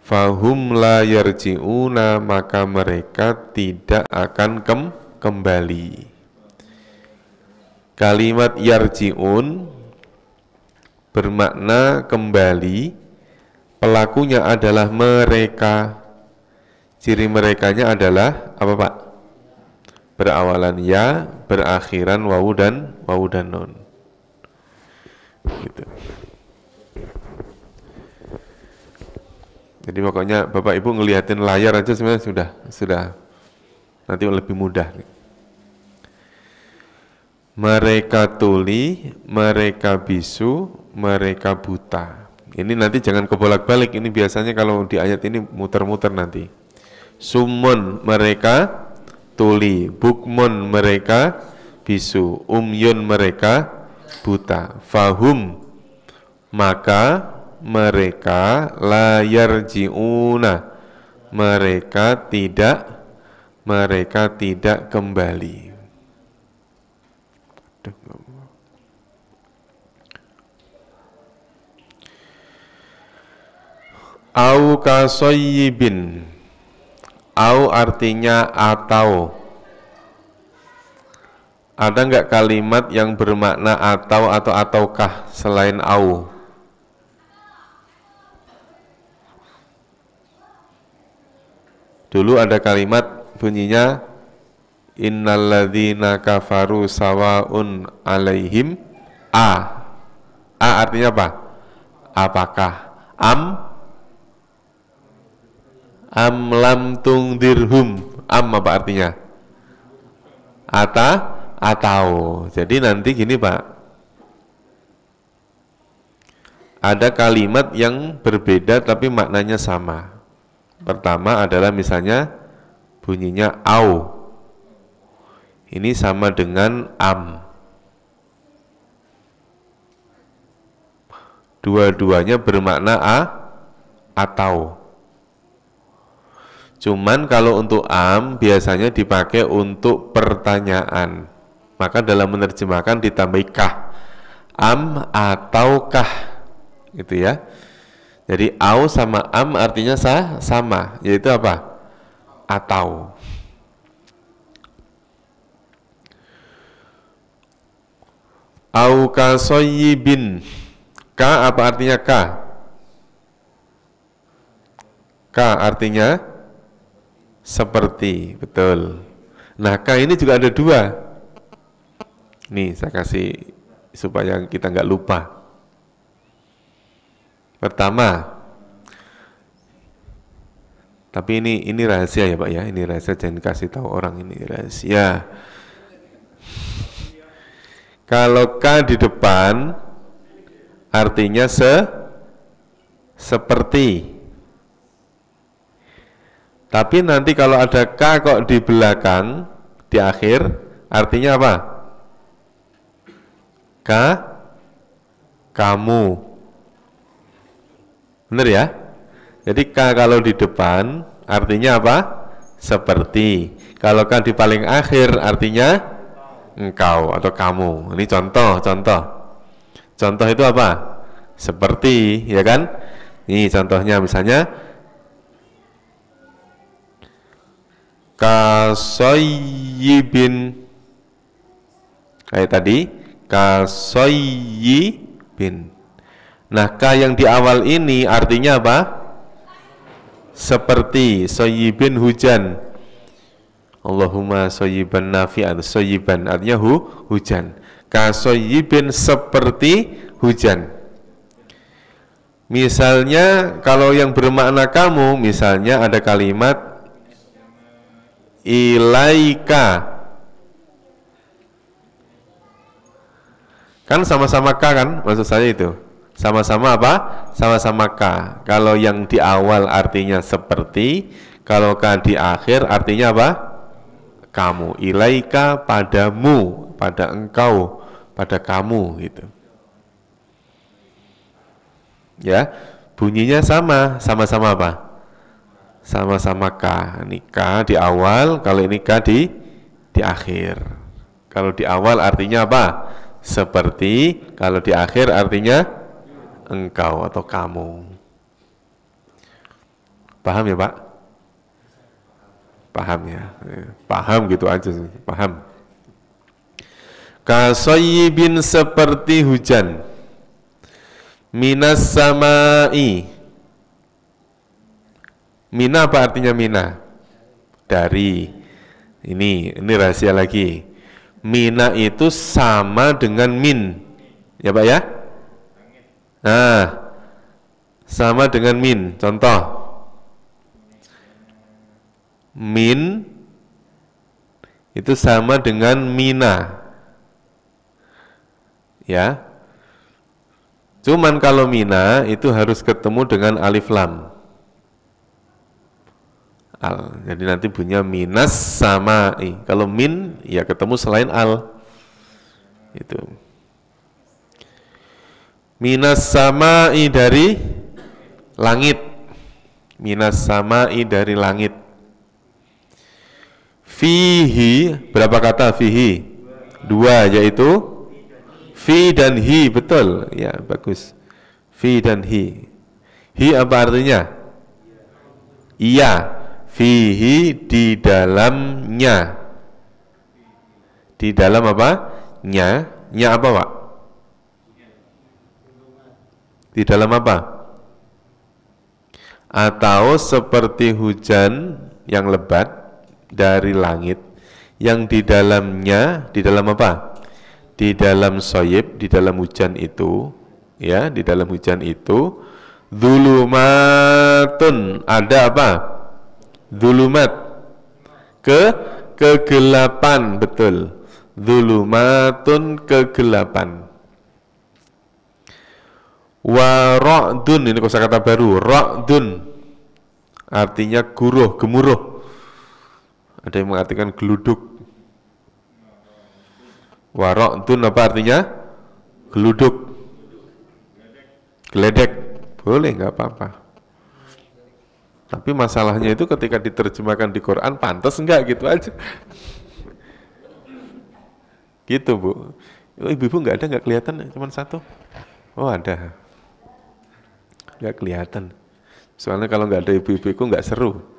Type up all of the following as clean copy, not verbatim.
fahum la yarji'una, maka mereka tidak akan kembali. Kalimat yarji'un bermakna kembali, pelakunya adalah mereka. Ciri merekanya adalah apa Pak? Berawalan ya, berakhiran wawu dan nun. Gitu. Jadi pokoknya Bapak Ibu ngeliatin layar aja sebenarnya sudah nanti lebih mudah. Mereka tuli, mereka bisu, mereka buta. Ini nanti jangan kebolak-balik, ini biasanya kalau di ayat ini muter-muter nanti. Summun mereka tuli, bukmun mereka bisu, umyun mereka buta. Fahum maka mereka la yarji'una, mereka tidak kembali. Au kasoyyibin, au artinya atau. Ada enggak kalimat yang bermakna atau ataukah selain au? Dulu ada kalimat bunyinya innalladzina kafaru sawaun alaihim a. A artinya apa? Apakah? Am lam tungdirhum. Am apa artinya? Atau. Jadi nanti gini Pak, ada kalimat yang berbeda tapi maknanya sama. Pertama adalah misalnya bunyinya au, ini sama dengan am. Dua-duanya bermakna atau. Cuman kalau untuk am biasanya dipakai untuk pertanyaan, maka dalam menerjemahkan ditambahi kah, am ataukah, gitu ya. Jadi au sama am artinya sama, yaitu apa? Atau. Au kasoyyibin, ka apa artinya ka? Ka artinya seperti, betul. Nah, ka ini juga ada dua. Nih, saya kasih supaya kita nggak lupa. Pertama, tapi ini rahasia ya Pak ya, ini rahasia, jangan kasih tahu orang, ini rahasia. Kalau ka di depan artinya seperti. Tapi nanti kalau ada ka kok di belakang, di akhir, artinya apa? Kamu. Benar ya? Jadi ka kalau di depan artinya apa? Seperti. Kalau ka di paling akhir artinya engkau atau kamu. Ini contoh. Contoh itu apa? Seperti, ya kan? Ini contohnya misalnya kasoyyibin, kayak tadi kasoyyibin. Nah, ka yang di awal ini artinya apa? Seperti, soyyibin hujan. Allahumma soyyiban nafi'an, soyyiban artinya hujan. Kasoyyibin seperti hujan. Misalnya kalau yang bermakna kamu, misalnya ada kalimat ilaika, kan sama-sama ka kan, maksud saya itu sama-sama apa? Sama-sama ka. Kalau yang di awal artinya seperti, kalau ka di akhir artinya apa? Kamu. Ilaika padamu, pada engkau, pada kamu, gitu ya. Bunyinya sama-sama apa? Sama-sama ka. Ini ka di awal, kalau ini ka di akhir. Kalau di awal artinya apa? Seperti, kalau di akhir artinya engkau atau kamu. Paham ya Pak? Paham ya? Paham gitu aja, paham. Kasoyibin seperti hujan. Minas samai. Mina apa artinya mina? Dari. Ini rahasia lagi. Mina itu sama dengan min. Ya Pak ya? Nah, sama dengan min. Contoh. Min itu sama dengan mina. Ya. Cuman kalau mina itu harus ketemu dengan alif lam. Al. Jadi nanti bunyinya minas samai. Kalau min ya ketemu selain al. Itu. Minas samai dari langit. Minas samai dari langit. Fihi, berapa kata fihi? Dua, yaitu fi dan hi, betul. Ya, bagus. Fi dan hi. Hi apa artinya? Iya. Fihi di dalamnya. Di dalam apa? Nya. Nya apa Pak? Di dalam apa? Atau seperti hujan yang lebat dari langit, yang di dalamnya, di dalam apa? Di dalam soyib, di dalam hujan itu, ya, di dalam hujan itu, dzulumatun, ada apa? Dzulumat, kegelapan, betul. Dzulumatun, kegelapan. Wa ra'dun, ini kosakata baru, ra'dun artinya guruh, gemuruh. Ada yang mengartikan geluduk. Wa ra'dun apa artinya? Geluduk. Geledek. Boleh, nggak apa-apa. Tapi masalahnya itu ketika diterjemahkan di Quran, pantas enggak gitu aja. Gitu Bu. Oh, ibu-ibu nggak ada, nggak kelihatan, cuma satu. Oh ada. Nggak kelihatan. Soalnya kalau nggak ada ibu-ibuku nggak seru.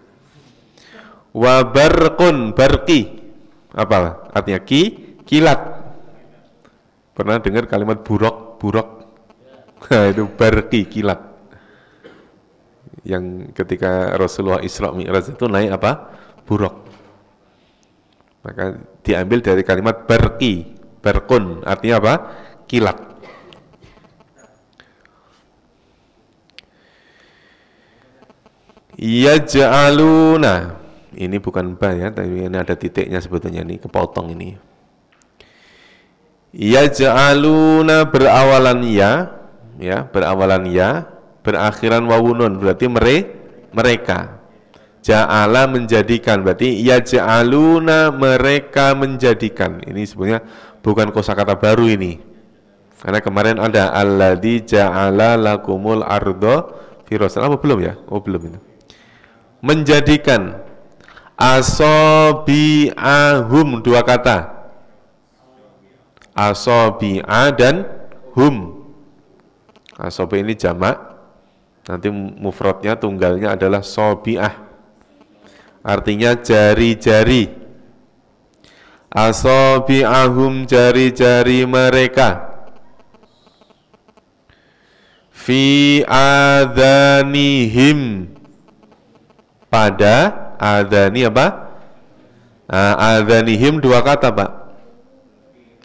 Wa barqun, barqi. Apa artinya? Kilat. Pernah dengar kalimat buruk? Nah, itu barqi, kilat. Yang ketika Rasulullah Isra Mi'raj itu naik apa? Buruk. Maka diambil dari kalimat barqi, barqun, artinya apa? Kilat. Yaj'aluna, ini bukan ba ya, tapi ini ada titiknya sebetulnya, ini kepotong ini. Yaj'aluna berawalan ya, berawalan ya, berakhiran wawunun, berarti mereka. Ja'ala menjadikan, berarti yaj'aluna mereka menjadikan. Ini sebenarnya bukan kosakata baru ini. Karena kemarin ada alladzi ja'ala lakumul ardo firasyan. Apa belum ya? Oh belum itu. Menjadikan asobi'ahum, dua kata. Asobi'a dan hum. Asobi ini jamak, nanti mufradnya tunggalnya adalah sobi'ah, artinya jari-jari. Asobi'ahum, jari-jari mereka. Fi adhanihim, pada adhani apa? Adhanihim dua kata Pak.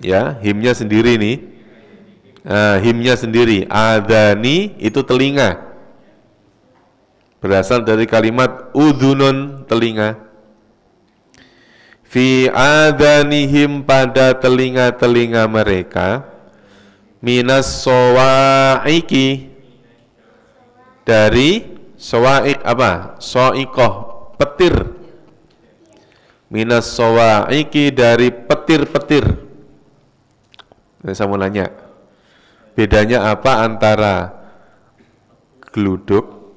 Ya, himnya sendiri nih. Himnya sendiri. Adhani itu telinga. Berasal dari kalimat udhunun, telinga. Fi adhanihim, pada telinga-telinga mereka. Minas sawa'iki, dari sawa'iq apa? So'ikoh, petir. Minas sawa'iki, dari petir-petir. Saya mau nanya, bedanya apa antara geluduk,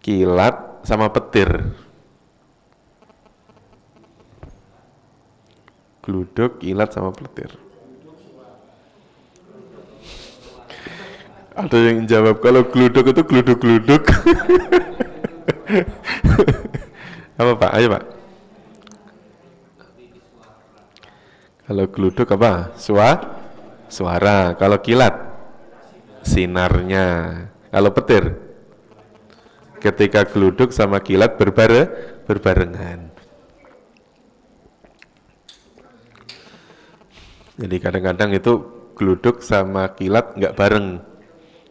kilat, sama petir? Geluduk, kilat, sama petir. Ada yang jawab kalau geluduk itu geluduk-geluduk. Apa Pak? Ayo Pak. Kalau geluduk apa? Suara. Kalau kilat? Sinarnya. Kalau petir? Ketika geluduk sama kilat berbarengan. Jadi kadang-kadang itu geluduk sama kilat nggak bareng.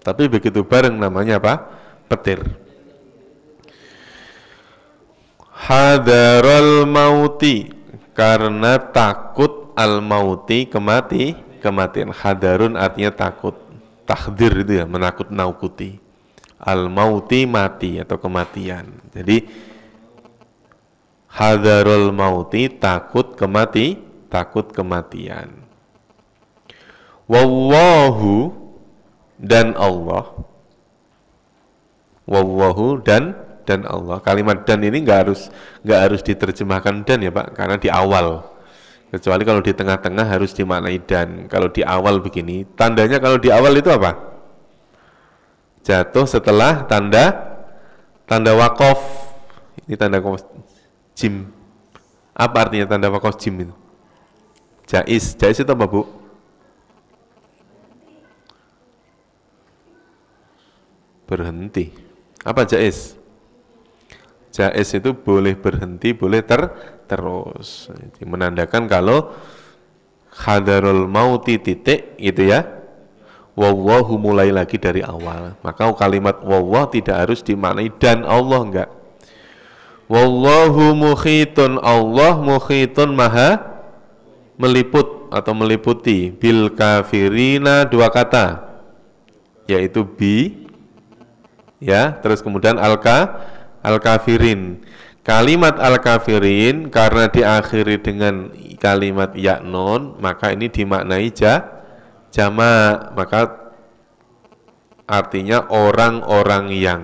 Tapi begitu bareng namanya apa? Petir. Hadarul mauti, karena takut al-mauti, kematian. Hadarun artinya takut. Tahdir itu ya, menakut-nakuti. Al-mauti, mati atau kematian. Jadi hadarul mauti, takut kematian. Wallahu, dan Allah. Wallahu, dan Allah. Kalimat dan ini nggak harus diterjemahkan dan ya Pak, karena di awal. Kecuali kalau di tengah-tengah harus dimaknai dan. Kalau di awal begini, tandanya kalau di awal itu apa? Jatuh setelah tanda wakof. Ini tanda wakof jim. Apa artinya tanda wakof jim itu? Jais itu apa Bu? Berhenti. Apa jais? Jais itu boleh berhenti, boleh terus. Jadi menandakan kalau hadarul mauti titik gitu ya. Wallahu mulai lagi dari awal. Maka kalimat wallah tidak harus dimaknai dan Allah, enggak. Wallahu mukhitun, Allah mukhitun maha meliput atau meliputi bil kafirina, dua kata, yaitu bi ya, terus kemudian al-kafirin. Kalimat al-kafirin karena diakhiri dengan kalimat ya nun, maka ini dimaknai jamak, maka artinya orang-orang yang.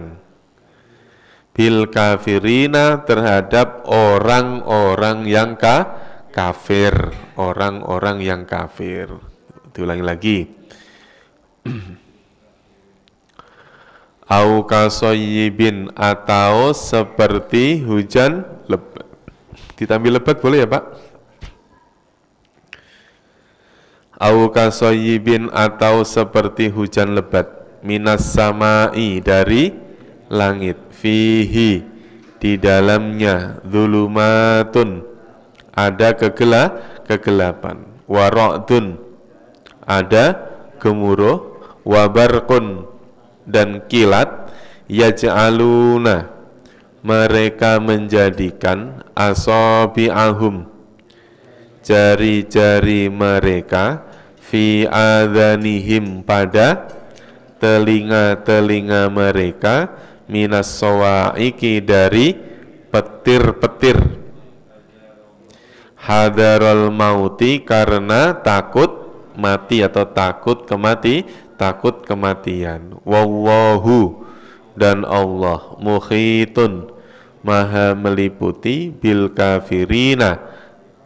Bil kafirina, terhadap orang-orang yang kafir, orang-orang yang kafir. Diulangi lagi. Au kasoyibin, atau seperti hujan lebat. Ditambah lebat boleh ya Pak? Au kasoyibin, atau seperti hujan lebat. Minas samai, dari langit. Fihi, di dalamnya. Dhulumatun, ada kegelapan. Wara'dun, ada gemuruh. Wabarqun, dan kilat. Yaj'aluna, mereka menjadikan. Asabi'ahum, jari-jari mereka. Fi adhanihim, pada telinga-telinga mereka. Minas sawaiki, dari petir-petir. Hadarul mauti, karena takut mati atau takut kematian. Wallahu, dan Allah. Mukhitun, maha meliputi. Bil kafirina,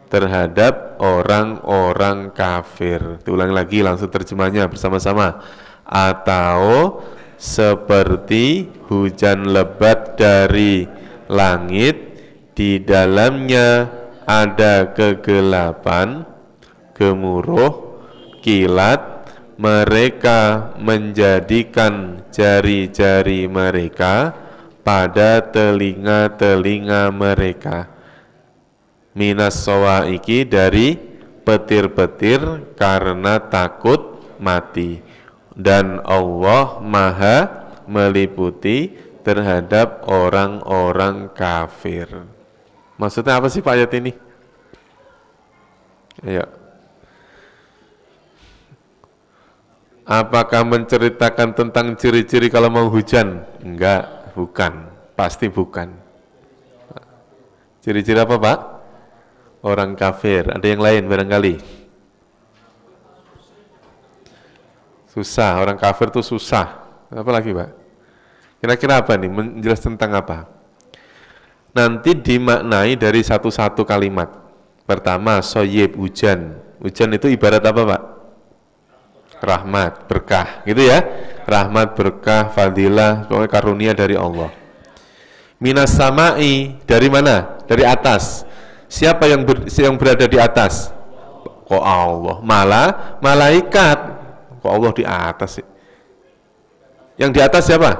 terhadap orang-orang kafir. Ulang lagi langsung terjemahnya bersama-sama. Atau seperti hujan lebat dari langit, di dalamnya ada kegelapan, gemuruh, kilat. Mereka menjadikan jari-jari mereka pada telinga-telinga mereka. Minas sawaiki, dari petir-petir, karena takut mati. Dan Allah maha meliputi terhadap orang-orang kafir. Maksudnya apa sih Pak ayat ini? Ayo. Apakah menceritakan tentang ciri-ciri kalau mau hujan? Enggak, bukan. Pasti bukan. Ciri-ciri apa Pak? Orang kafir. Ada yang lain barangkali? Susah, orang kafir itu susah. Apa lagi Pak? Kira-kira apa nih? Menjelas tentang apa? Nanti dimaknai dari satu-satu kalimat. Pertama, soyib, hujan. Hujan itu ibarat apa Pak? Rahmat, berkah, gitu ya. Rahmat, berkah, fadilah, pokoknya karunia dari Allah. Minas samai, dari mana? Dari atas. Siapa yang berada di atas? Kok Allah? Malah malaikat. Kok Allah di atas sih? Yang di atas siapa?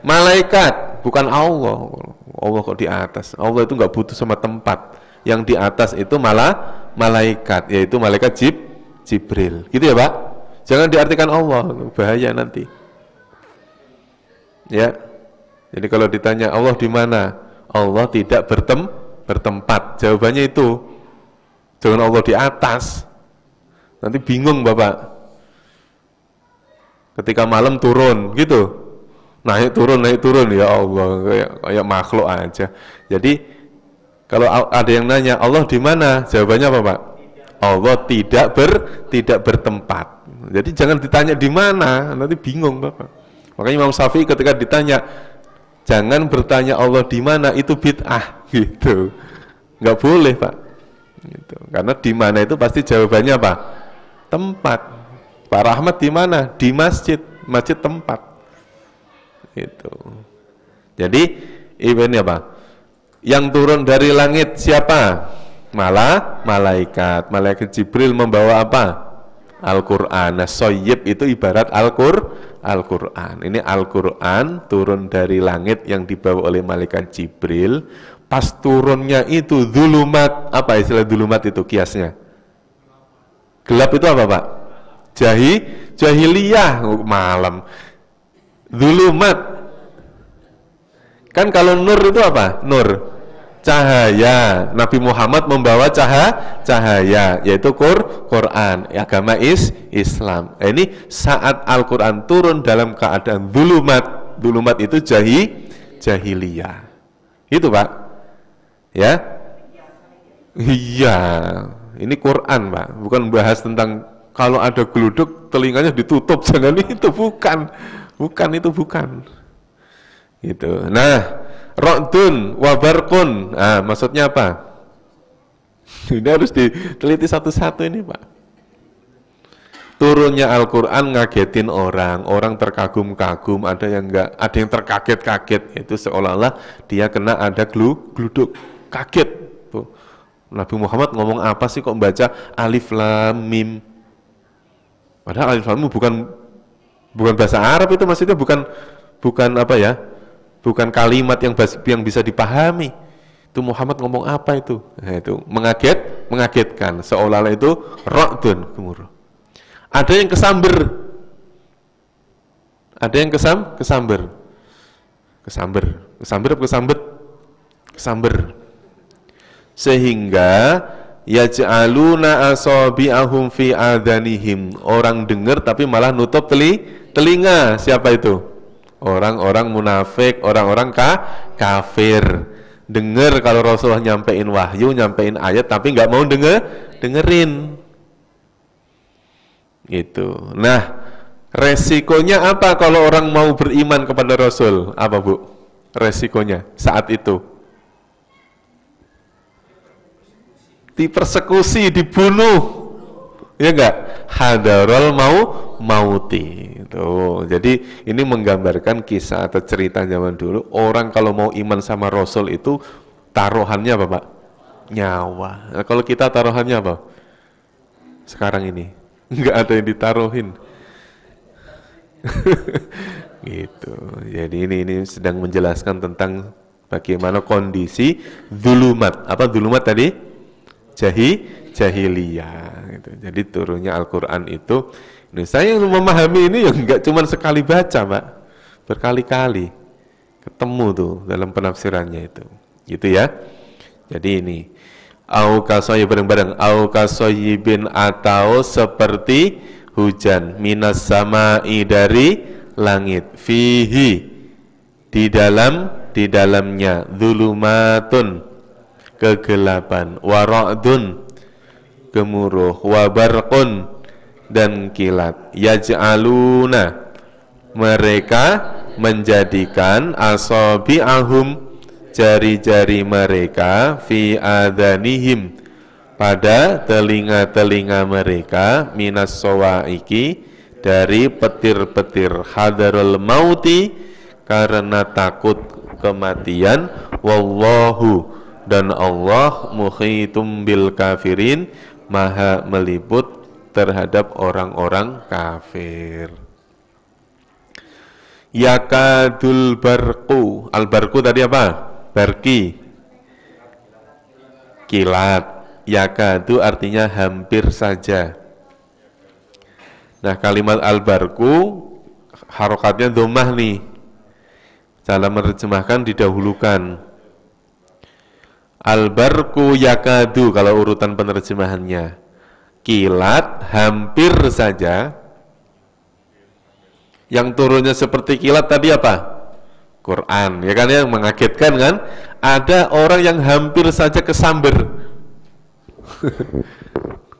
Malaikat, bukan Allah. Allah kok di atas? Allah itu nggak butuh sama tempat. Yang di atas itu malah malaikat, yaitu malaikat Jibril. Gitu ya, Pak? Jangan diartikan Allah, bahaya nanti. Ya. Jadi kalau ditanya Allah di mana? Allah tidak bertempat. Jawabannya itu. Jangan Allah di atas. Nanti bingung, Bapak. Ketika malam turun, gitu. Naik turun, ya Allah, kayak makhluk aja. Jadi kalau ada yang nanya Allah di mana? Jawabannya apa, Pak? Allah tidak bertempat. Jadi jangan ditanya di mana, nanti bingung, Bapak. Makanya Imam Syafi'i ketika ditanya, jangan bertanya Allah di mana, itu bid'ah, gitu. Nggak boleh, Pak. Gitu. Karena di mana itu pasti jawabannya apa? Tempat. Pak Rahmat di mana? Di masjid tempat. Itu. Jadi ini apa? Yang turun dari langit siapa? Malah malaikat Jibril membawa apa? Al-Qur'an. Nah, soyib itu ibarat Al-Qur'an. Ini Al-Qur'an turun dari langit yang dibawa oleh malaikat Jibril. Pas turunnya itu zulumat. Apa istilah zulumat itu kiasnya? Gelap itu apa, Pak? Jahiliyah, malam. Zulumat. Kan kalau nur itu apa? Nur, cahaya. Nabi Muhammad membawa cahaya, yaitu Quran, agama Islam. Ini saat Al-Quran turun dalam keadaan zulumat itu jahiliyah. Itu, Pak. Ya? Iya. Ini Quran, Pak. Bukan bahas tentang kalau ada geluduk telinganya ditutup, jangan itu, bukan. Bukan. Gitu. Nah, ra'dun wa barqun. Nah, maksudnya apa? Ini harus diteliti satu-satu ini, Pak. Turunnya Al-Qur'an ngagetin orang terkagum-kagum, ada yang terkaget-kaget, itu seolah-olah dia kena ada geluduk, kaget. Tuh. Nabi Muhammad ngomong apa sih kok membaca alif lam mim? Padahal alif lam mim bukan bahasa Arab, itu maksudnya bukan apa ya? Bukan kalimat yang bisa dipahami. Itu Muhammad ngomong apa itu? Nah, itu mengagetkan, seolah-olah itu ra'dun gemuruh. Ada yang kesamber. Ada yang kesamber. Sehingga yaj'aluna asabi'ahum fi adhanihim. Orang dengar tapi malah nutup telinga. Siapa itu? Orang-orang munafik, orang-orang kafir. Dengar kalau Rasulullah nyampein wahyu, nyampein ayat, tapi nggak mau dengerin. Itu. Nah, resikonya apa kalau orang mau beriman kepada Rasul? Apa, Bu? Resikonya saat itu? Dipersekusi, dibunuh. Ya enggak? Hadarul mauti. Tuh. Jadi ini menggambarkan kisah atau cerita zaman dulu. Orang kalau mau iman sama Rasul itu taruhannya apa, Pak? Nyawa. Nah, kalau kita taruhannya apa? Sekarang ini enggak ada yang ditaruhin. Gitu. Jadi ini sedang menjelaskan tentang bagaimana kondisi zulumat. Apa zulumat tadi? Jahiliyah. Gitu. Jadi turunnya Al-Quran itu. Ini saya yang memahami ini yang enggak cuma sekali baca, Pak. Berkali-kali ketemu tuh dalam penafsirannya itu. Gitu ya. Jadi ini au kasoyi bareng-bareng au kasoyibin, atau seperti hujan minas samai, dari langit, fihi, di dalamnya zulumatun, kegelapan, wara'dun, gemuruh, wabarqun, dan kilat, yaj'aluna, mereka menjadikan asabi'ahum, jari-jari mereka, fi adhanihim, pada telinga-telinga mereka, minas sawaiki, dari petir-petir, hadarul mauti, karena takut kematian, wallahu, dan Allah muhitum bil kafirin, maha meliput terhadap orang-orang kafir. Yakadul barqu, al-barqu tadi apa? Barki, kilat. Yakadu artinya hampir saja. Nah, kalimat al-barqu harokatnya dhammah nih. Dalam menerjemahkan didahulukan. Al-barqu yakadu kalau urutan penerjemahannya. Kilat hampir saja. Yang turunnya seperti kilat tadi apa? Quran, ya kan, yang mengagetkan kan? Ada orang yang hampir saja kesamber.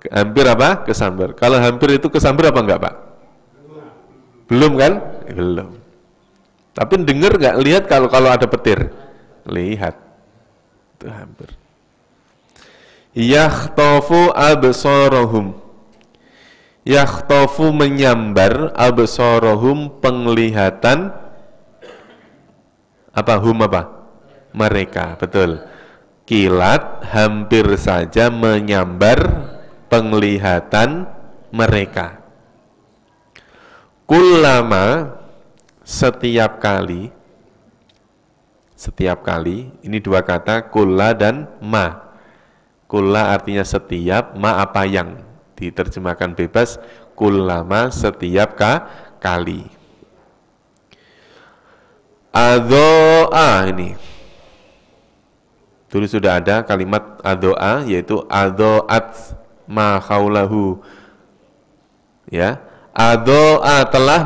Hampir apa? Kesamber. Kalau hampir itu kesamber apa enggak, Pak? Belum kan? Belum. Tapi dengar nggak? Lihat kalau ada petir. Lihat. Itu hampir. Yakhtafu absarahum. Yakhtafu menyambar, absarahum penglihatan, apa hum apa? Mereka, betul. Kilat hampir saja menyambar penglihatan mereka. Kullama, setiap kali, ini dua kata, kulla dan ma. Kulla artinya setiap, ma apa yang. Diterjemahkan bebas, kullama setiap kali. Adho'a ini. Dulu sudah ada kalimat adho'a, yaitu adho'at ma khaulahu. Ya, adho'a telah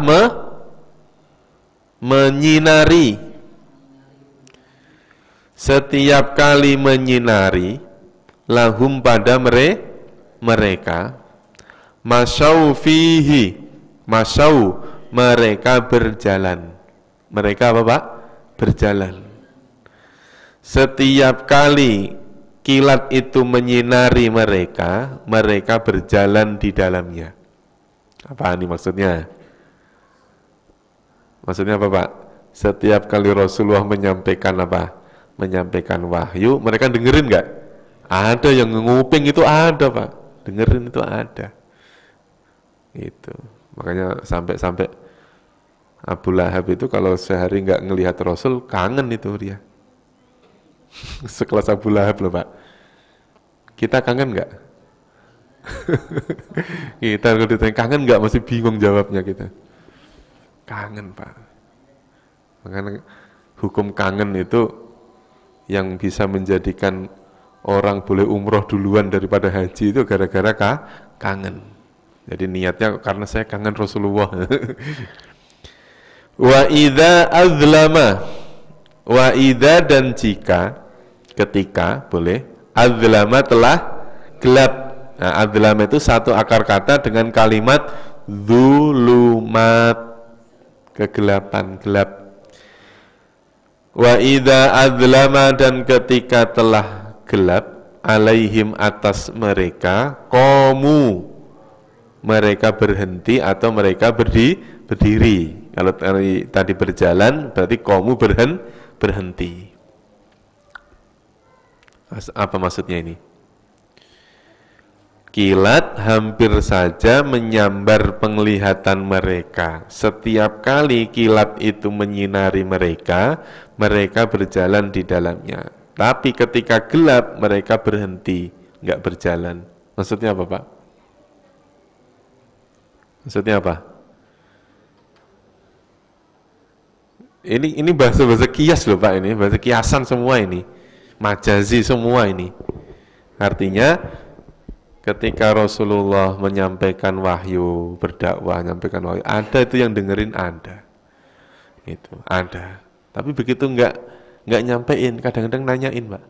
menyinari. Setiap kali menyinari, lahum pada mereka, masyau fihi, masyau, mereka berjalan. Mereka apa, Pak? Berjalan. Setiap kali kilat itu menyinari mereka, mereka berjalan di dalamnya. Apa ini maksudnya? Maksudnya apa, Pak? Setiap kali Rasulullah menyampaikan apa? Menyampaikan wahyu, mereka dengerin nggak? Ada yang nguping itu ada, Pak. Dengerin itu ada. Itu. Makanya sampai Abu Lahab itu kalau sehari nggak ngelihat Rasul, kangen itu dia. Sekelas Abu Lahab loh, Pak. Kita kangen nggak? Kita kalau ditanya kangen nggak, masih bingung jawabnya kita. Kangen, Pak. Makanya hukum kangen itu yang bisa menjadikan orang boleh umroh duluan daripada haji itu gara-gara kangen. Jadi niatnya karena saya kangen Rasulullah. Wa idza azlama, wa idza dan jika, ketika boleh, azlama telah gelap. Nah, azlama itu satu akar kata dengan kalimat zulumat, kegelapan, gelap. Wa idza azlama dan ketika telah gelap, alaihim atas mereka, qamu, mereka berhenti atau mereka berdiri. Kalau tadi berjalan berarti qamu berhenti. Apa maksudnya ini? Kilat hampir saja menyambar penglihatan mereka. Setiap kali kilat itu menyinari mereka, mereka berjalan di dalamnya. Tapi ketika gelap, mereka berhenti, nggak berjalan. Maksudnya apa, Pak? Maksudnya apa? Ini bahasa-bahasa kias loh, Pak, ini. Bahasa kiasan semua ini. Majazi semua ini. Artinya, ketika Rasulullah menyampaikan wahyu, berdakwah, menyampaikan wahyu, ada itu yang dengerin, ada. Itu, ada. Tapi begitu nggak nyampein, kadang-kadang nanyain, Pak.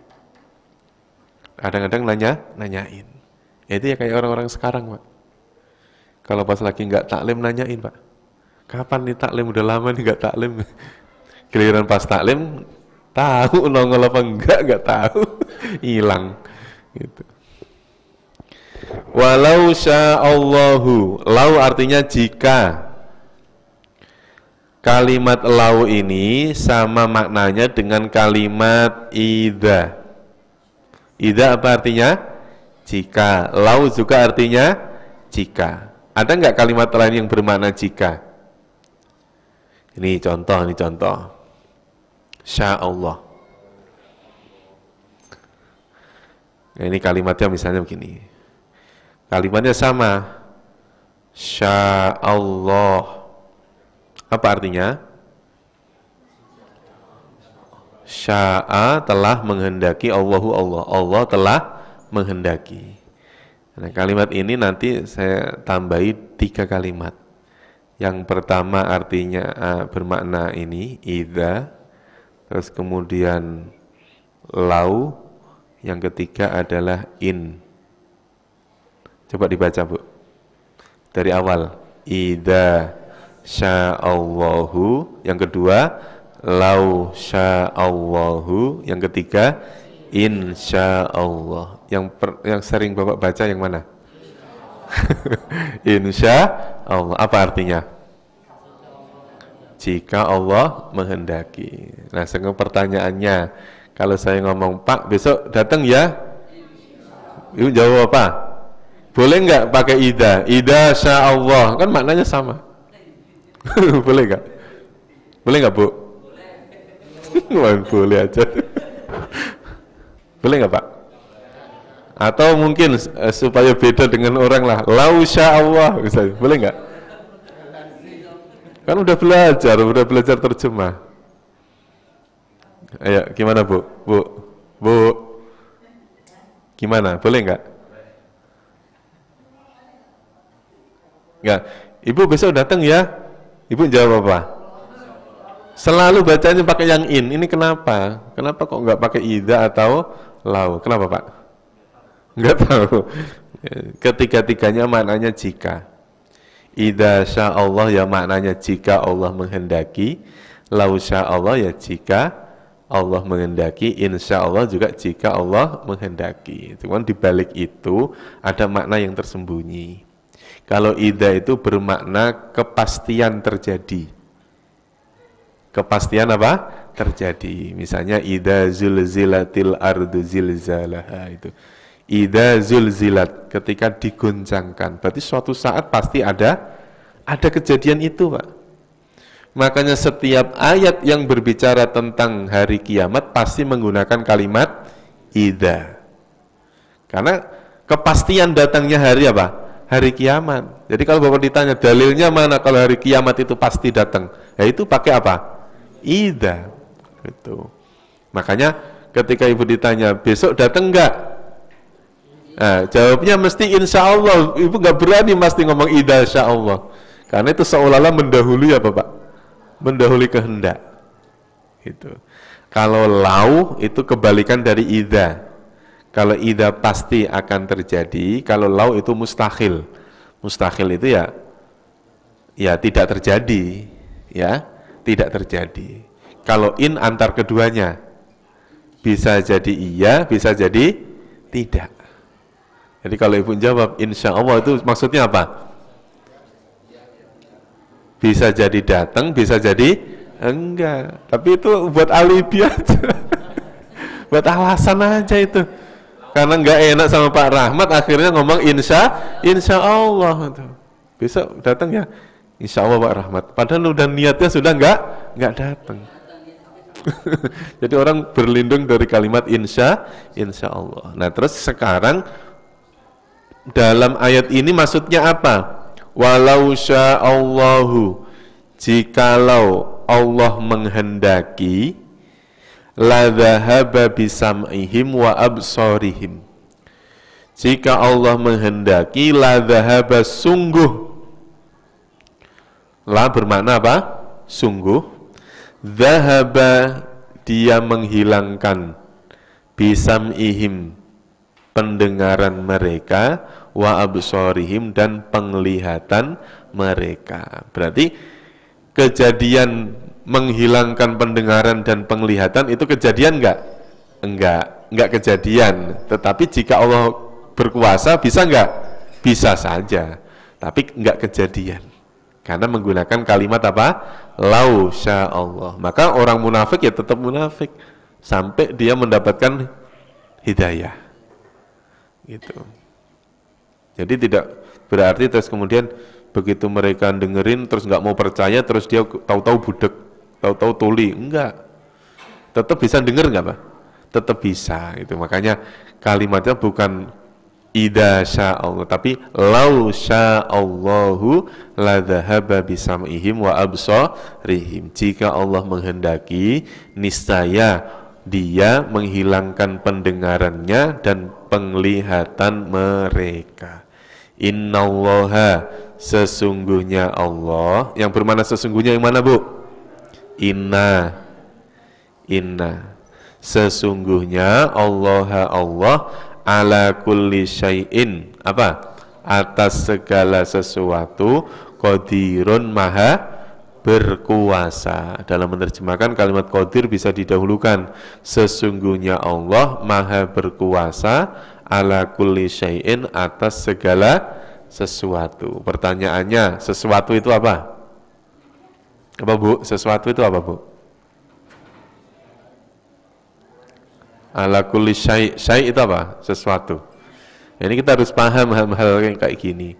Kadang-kadang nanyain. Itu ya kayak orang-orang sekarang, Pak. Kalau pas lagi nggak taklim nanyain, Pak. Kapan nih taklim? Udah lama nih nggak taklim. Giliran pas taklim, tahu nongol apa nggak tahu. Hilang. Gitu. Walau sya'allahu, lau artinya jika. kalimat lau ini sama maknanya dengan kalimat idza. Idza apa artinya? Jika. Lau juga artinya jika. Ada nggak kalimat lain yang bermakna jika? Ini contoh. Sya Allah. Nah, ini kalimatnya misalnya begini. Kalimatnya sama. Sya Allah. Apa artinya? Sya'a telah menghendaki, Allahu Allah. Allah telah menghendaki. Nah, kalimat ini nanti saya tambahi 3 kalimat. Yang pertama artinya bermakna ini, idza. Terus kemudian lau. Yang ketiga adalah in. Coba dibaca, Bu. Dari awal. Idza sya'allahu. Yang kedua, lau sya'allahu. Yang ketiga, insyaallah. Yang sering Bapak baca yang mana? Insyaallah. Apa artinya? Jika Allah menghendaki. Nah, sekarang pertanyaannya, kalau saya ngomong, Pak, besok datang ya? Ibu jawab apa? Boleh nggak pakai idza? Idza sya'allah. Kan maknanya sama. Boleh nggak? Boleh nggak, Bu? Boleh aja. Boleh nggak, Pak? Atau mungkin supaya beda dengan orang lah, lau sya'allah misalnya. Boleh nggak? Kan udah belajar terjemah. Ayo, gimana, Bu? Bu. Gimana? Boleh nggak? Nggak. Ibu besok datang ya? Ibu jawab apa? Selalu bacanya pakai yang in. Ini kenapa? Kenapa kok nggak pakai idza atau lau? Kenapa, Pak? Nggak tahu. Ketiga-tiganya maknanya jika. Idza sya'allah ya maknanya jika Allah menghendaki. Lau sya'allah ya jika Allah menghendaki. Insyaallah juga jika Allah menghendaki. Cuman di balik itu ada makna yang tersembunyi. Kalau idza itu bermakna kepastian terjadi. Kepastian apa? Terjadi. Misalnya idza zulzilatil ardu zilzalaha itu. Idza zulzilat, ketika diguncangkan. Berarti suatu saat pasti ada kejadian itu, Pak. Makanya setiap ayat yang berbicara tentang hari kiamat pasti menggunakan kalimat idza. Karena kepastian datangnya hari apa? Hari kiamat. Jadi kalau Bapak ditanya dalilnya mana kalau hari kiamat itu pasti datang, ya itu pakai apa? Idza. Gitu. Makanya ketika Ibu ditanya besok datang enggak? Nah, jawabnya mesti insya Allah. Ibu nggak berani pasti ngomong idza sya'allah, karena itu seolah-olah mendahului apa, Pak? Mendahului kehendak. Gitu. Kalau lau itu kebalikan dari idza. Kalau idza pasti akan terjadi, kalau lau itu mustahil. Mustahil itu ya tidak terjadi, ya tidak terjadi. Kalau in antar keduanya, bisa jadi iya, bisa jadi tidak. Jadi kalau Ibu jawab insya Allah itu maksudnya apa? Bisa jadi datang, bisa jadi enggak. Tapi itu buat alibi aja. Buat alasan aja itu. Karena enggak enak sama Pak Rahmat, akhirnya ngomong insya Allah. Besok datang ya? Insya Allah Pak Rahmat. Padahal udah niatnya sudah enggak datang. Jadi orang berlindung dari kalimat insya Allah. Nah terus sekarang dalam ayat ini maksudnya apa? Walau sya'allahu, jikalau Allah menghendaki, la dhahaba bisam'ihim wa absarihim. Jika Allah menghendaki, la dhahaba sungguh. La bermakna apa? Sungguh. Dhahaba dia menghilangkan, bisam'ihim pendengaran mereka, wa absarihim dan penglihatan mereka. Berarti kejadian menghilangkan pendengaran dan penglihatan itu kejadian enggak? Enggak kejadian. Tetapi jika Allah berkuasa bisa enggak? Bisa saja. Tapi enggak kejadian. Karena menggunakan kalimat apa? Lau sya Allah. Maka orang munafik ya tetap munafik sampai dia mendapatkan hidayah. Gitu. Jadi tidak berarti terus kemudian begitu mereka dengerin terus nggak mau percaya terus dia tahu-tahu budek, tahu-tahu tuli. Enggak. Tetap bisa denger nggak Pak? Tetap bisa. Itu makanya kalimatnya bukan idza sya'allah tapi lau sya'allahu la dhahaba bisam'ihim wa absarihim. Jika Allah menghendaki niscaya dia menghilangkan pendengarannya dan penglihatan mereka. Innallaha sesungguhnya Allah, yang bermana sesungguhnya yang mana Bu? Inna sesungguhnya Allah ala kulli syai'in apa? Atas segala sesuatu qadirun maha berkuasa. Dalam menerjemahkan kalimat qadir bisa didahulukan. Sesungguhnya Allah maha berkuasa ala kulli syai'in atas segala sesuatu. Pertanyaannya, sesuatu itu apa? Apa Bu? Sesuatu itu apa Bu? Ala kulli syai', syai' itu apa? Sesuatu. Ini kita harus paham hal-hal yang kayak gini.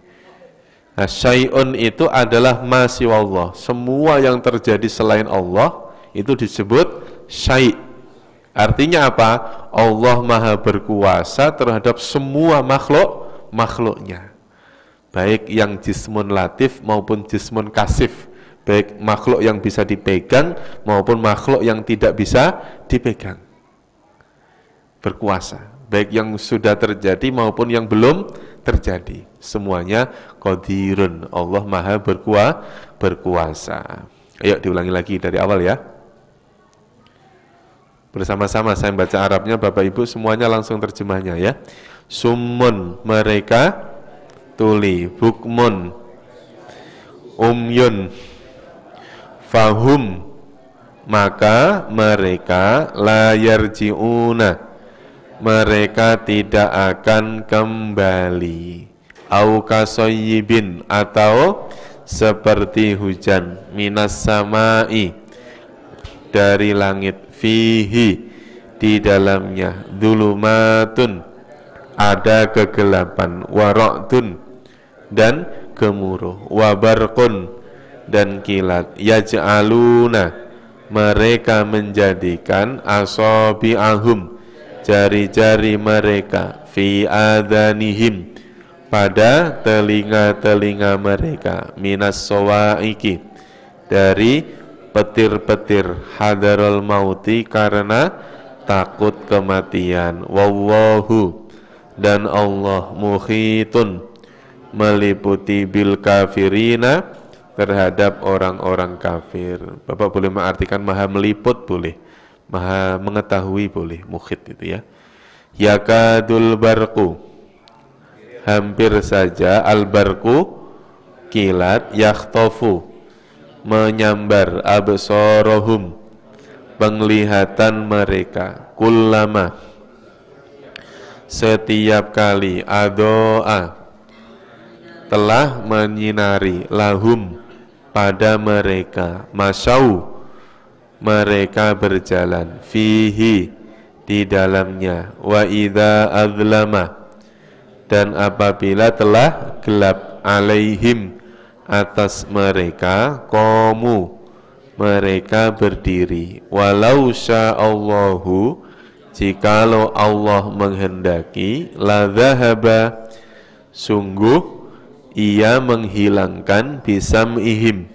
Nah, syai'un itu adalah ma siwallah. Semua yang terjadi selain Allah itu disebut syai'. Artinya apa? Allah maha berkuasa terhadap semua makhluknya. Baik yang jismun latif maupun jismun kasif. Baik makhluk yang bisa dipegang maupun makhluk yang tidak bisa dipegang. Berkuasa, baik yang sudah terjadi maupun yang belum terjadi, semuanya qadirun, Allah maha berkuasa. Ayo diulangi lagi dari awal ya. Bersama-sama saya baca Arabnya, Bapak Ibu semuanya langsung terjemahnya ya. Summun mereka tuli, bukmun umyun, fahum maka mereka la yarji'una mereka tidak akan kembali. Au kasoyibin atau seperti hujan minas samai dari langit fihi di dalamnya dzulumatun ada kegelapan wara'dun dan gemuruh wabarqun dan kilat yaj'aluna mereka menjadikan asabi'ahum jari-jari mereka fi adhanihim pada telinga-telinga mereka minas sawaiki dari petir-petir hadarul mauti karena takut kematian. Wallahu dan Allah muhitun meliputi bil kafirina terhadap orang-orang kafir. Bapak boleh mengartikan maha meliput boleh, maha mengetahui boleh, mukhit itu ya. Yakadul barqu hampir saja al-barqu kilat yakhtofu menyambar absorohum penglihatan mereka kullama setiap kali adoa telah menyinari lahum pada mereka masyau mereka berjalan fihi di dalamnya wa idza azlama dan apabila telah gelap alaihim atas mereka qamu mereka berdiri walau sya'allahu jikalau Allah menghendaki la dhahaba sungguh ia menghilangkan bisam'ihim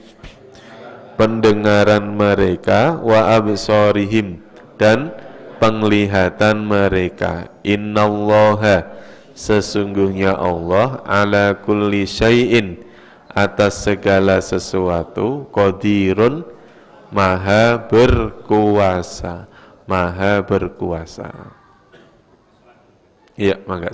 pendengaran mereka wa absarihim dan penglihatan mereka. Innallaha sesungguhnya Allah ala kulli syai'in atas segala sesuatu qadirun maha berkuasa. Iya, mangga.